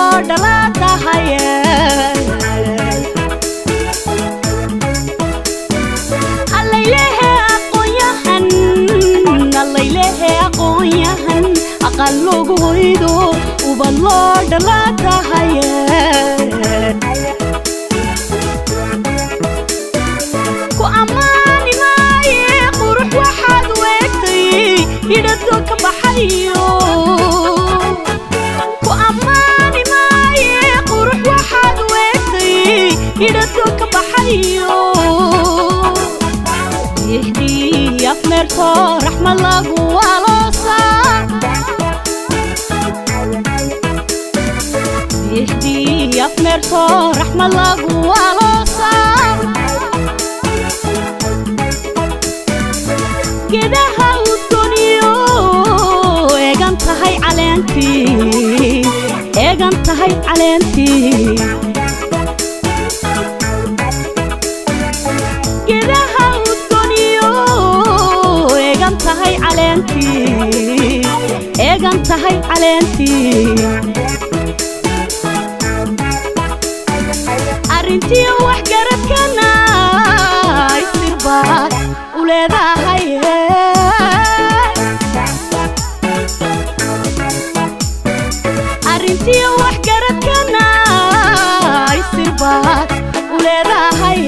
loo dhalatahaye allaylehe aqoonyahan aqal loogu hoydo uba loo dhalatahaye ku ammaani maaye qurux waxaad weegtay hidhado ka baxayo ku ammaani maaye qurux waxaad weegtay hidhado ka baxayo hestii afmeerto raxma lagu waloosa hestii afmeerto raxma lagu waloosa geedaha udgooniyo eegan tahay caleentii eegan tahay caleentii geedaha udgooniyo eegan tahay caleentii eegan tahay caleentii arrintii wax garadkana istirbaad u leedahay arrintii wax garadkana istirbaad u leedahay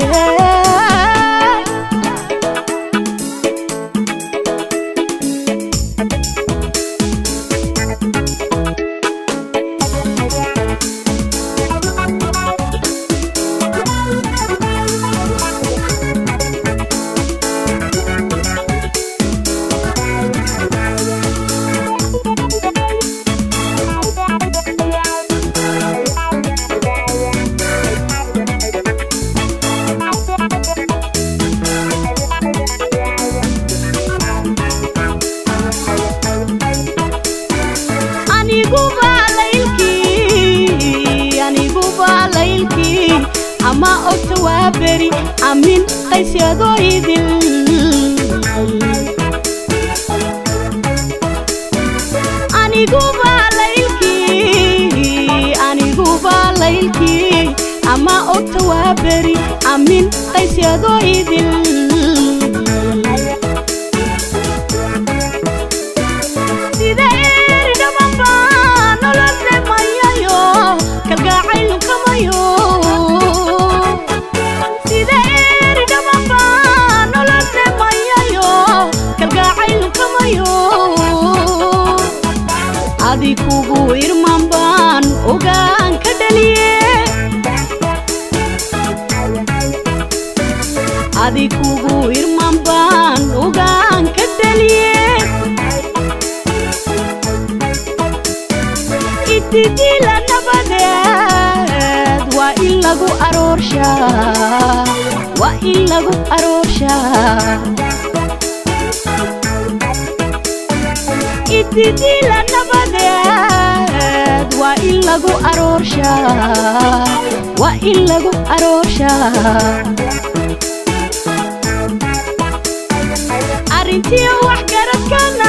ama ogta waa beri amin qaysyadoo idil aniguba laylkii ama ogta waa beri amin qaysyadoo idil sida eeri dhaban baa nolol dhemayayo kalgacaylu kamayo adi kugu irman baan ogaan ka dhaliye adi kugu irman baan ogaan ka dhaliye itidila nabadeed waa in lagu aroorshaa waa in lagu aroorshaa itidila nabadeed waa in lagu aroorshaa waa in lagu aroorshaa arrintii wax garadkana